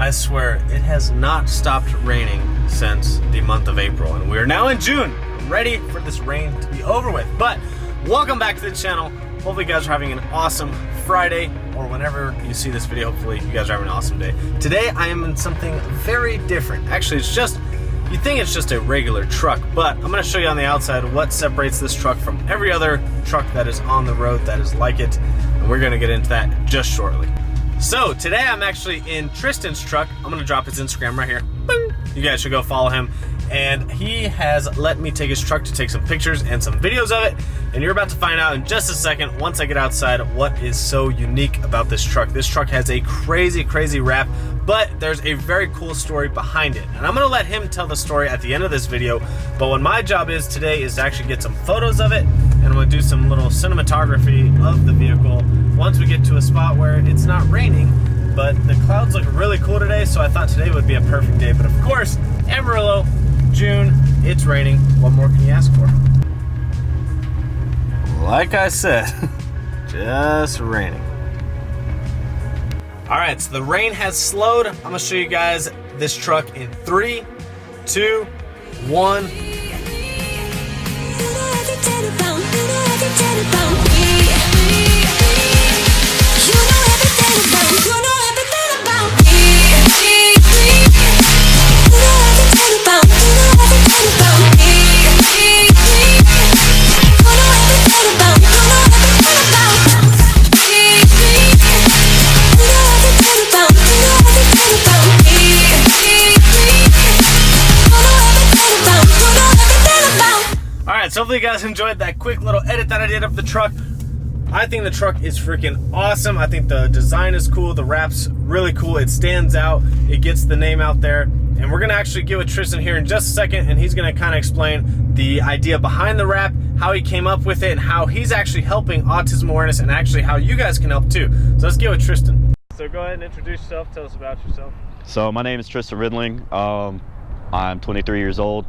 I swear, it has not stopped raining since the month of April, and we are now in June. I'm ready for this rain to be over with. But welcome back to the channel. Hopefully you guys are having an awesome Friday, or whenever you see this video, hopefully you guys are having an awesome day. Today I am in something very different. Actually, it's just, you think it's just a regular truck, but I'm gonna show you on the outside what separates this truck from every other truck that is on the road that is like it, and we're gonna get into that just shortly. So today I'm actually in Tristan's truck. I'm gonna drop his Instagram right here. Boom. You guys should go follow him. And he has let me take his truck to take some pictures and some videos of it. And you're about to find out in just a second, once I get outside, what is so unique about this truck. This truck has a crazy, crazy wrap, but there's a very cool story behind it. And I'm gonna let him tell the story at the end of this video. But what my job is today is to actually get some photos of it, and I'm gonna do some little cinematography of the vehicle once we get to a spot where it's not raining, but the clouds look really cool today, so I thought today would be a perfect day. But of course, Amarillo, June, it's raining. What more can you ask for? Like I said, just raining. All right, so the rain has slowed. I'm gonna show you guys this truck in 3, 2, 1. So hopefully you guys enjoyed that quick little edit that I did of the truck. I think the truck is freaking awesome. I think the design is cool. The wrap's really cool. It stands out. It gets the name out there. And we're gonna actually get with Tristan here in just a second, and he's gonna kind of explain the idea behind the wrap, how he came up with it, and how he's actually helping autism awareness, and actually how you guys can help too. So let's get with Tristan. So go ahead and introduce yourself. Tell us about yourself. So my name is Tristan Ridling. I'm 23 years old.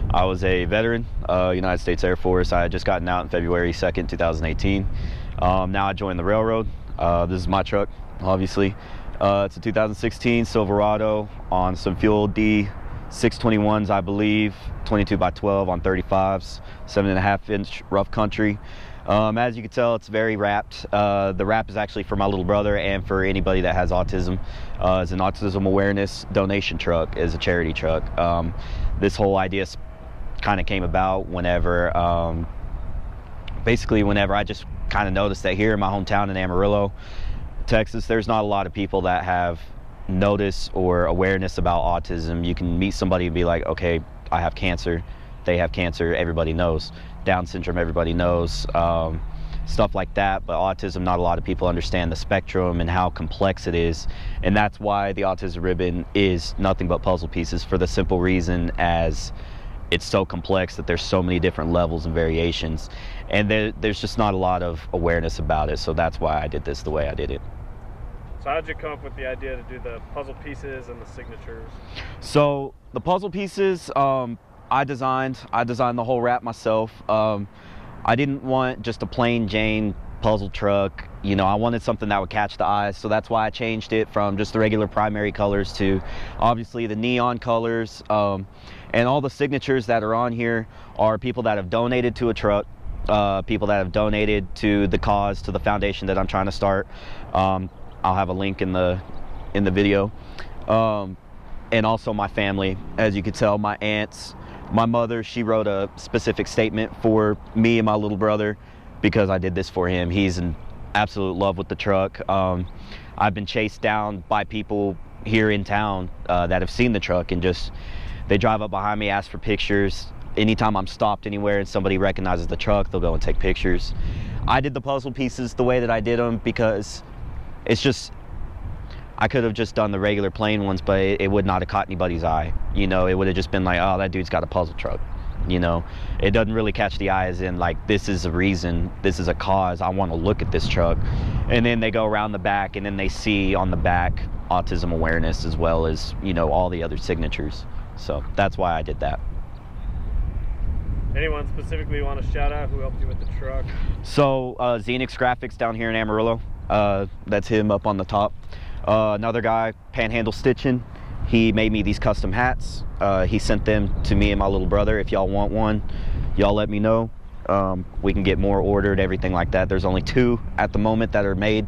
I was a veteran, United States Air Force. I had just gotten out on February 2nd, 2018. Now I joined the railroad. This is my truck, obviously. It's a 2016 Silverado on some Fuel D 621s, I believe, 22 by 12 on 35s, 7.5-inch rough country. As you can tell, it's very wrapped. The wrap is actually for my little brother and for anybody that has autism. It's an autism awareness donation truck, is a charity truck. This whole idea kind of came about whenever, basically whenever I just kind of noticed that here in my hometown in Amarillo, Texas, there's not a lot of people that have notice or awareness about autism. You can meet somebody and be like, okay, I have cancer, they have cancer, everybody knows. Down syndrome, everybody knows, stuff like that. But autism, not a lot of people understand the spectrum and how complex it is. And that's why the autism ribbon is nothing but puzzle pieces, for the simple reason as it's so complex that there's so many different levels and variations. And there's just not a lot of awareness about it. So that's why I did this the way I did it. So how did you come up with the idea to do the puzzle pieces and the signatures? So the puzzle pieces, I designed the whole wrap myself. I didn't want just a plain Jane puzzle truck. You know, I wanted something that would catch the eye, so that's why I changed it from just the regular primary colors to obviously the neon colors. And all the signatures that are on here are people that have donated to a truck, people that have donated to the cause, to the foundation that I'm trying to start. I'll have a link in the video. And also my family. As you can tell, my aunts, my mother, she wrote a specific statement for me and my little brother because I did this for him. He's in absolute love with the truck. I've been chased down by people here in town that have seen the truck, and just, they drive up behind me, ask for pictures. Anytime I'm stopped anywhere and somebody recognizes the truck, they'll go and take pictures. I did the puzzle pieces the way that I did them because it's just, I could have just done the regular plain ones, but it would not have caught anybody's eye. You know, it would have just been like, oh, that dude's got a puzzle truck. You know, it doesn't really catch the eye as in like, this is a reason, this is a cause, I want to look at this truck. And then they go around the back and then they see on the back autism awareness as well as, you know, all the other signatures. So that's why I did that. Anyone specifically you want to shout out who helped you with the truck? So Xenix Graphics down here in Amarillo, that's him up on the top. Another guy, Panhandle Stitching, he made me these custom hats. He sent them to me and my little brother. If y'all want one, y'all let me know. We can get more ordered, everything like that. There's only 2 at the moment that are made.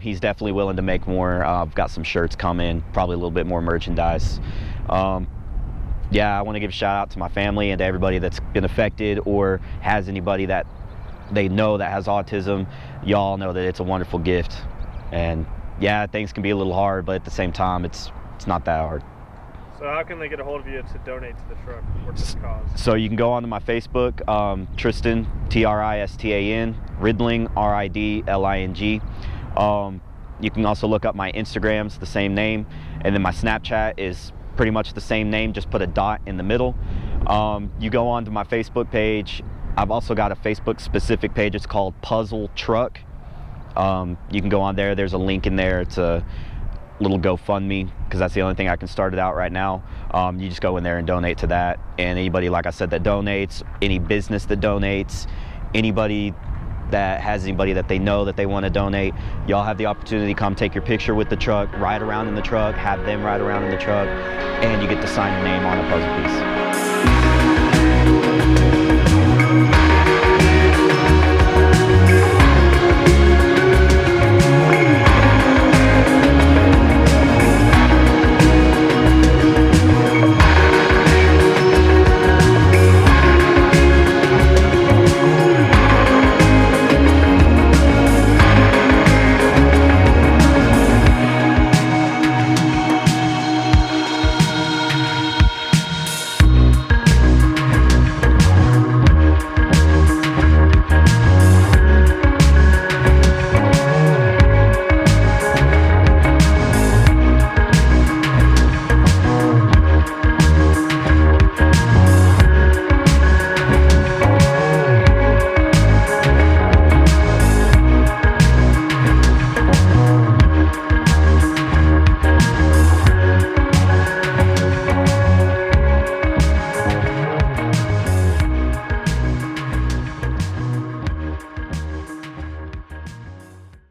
He's definitely willing to make more. I've got some shirts coming, probably a little bit more merchandise. Yeah, I want to give a shout out to my family and to everybody that's been affected or has anybody that they know that has autism. Y'all know that it's a wonderful gift. And yeah, things can be a little hard, but at the same time, it's not that hard. So how can they get a hold of you to donate to the truck or to the cause? So you can go onto my Facebook, Tristan, Tristan, Ridling, Ridling. You can also look up my Instagrams, the same name, and then my Snapchat is pretty much the same name, just put a dot in the middle. You go onto my Facebook page. I've also got a Facebook specific page. It's called Puzzle Truck. You can go on there. There's a link in there. It's a little GoFundMe, because that's the only thing I can start it out right now. You just go in there and donate to that. And anybody, like I said, that donates, any business that donates, anybody that has anybody that they know that they want to donate, y'all have the opportunity to come take your picture with the truck, ride around in the truck, have them ride around in the truck, and you get to sign your name on a puzzle piece.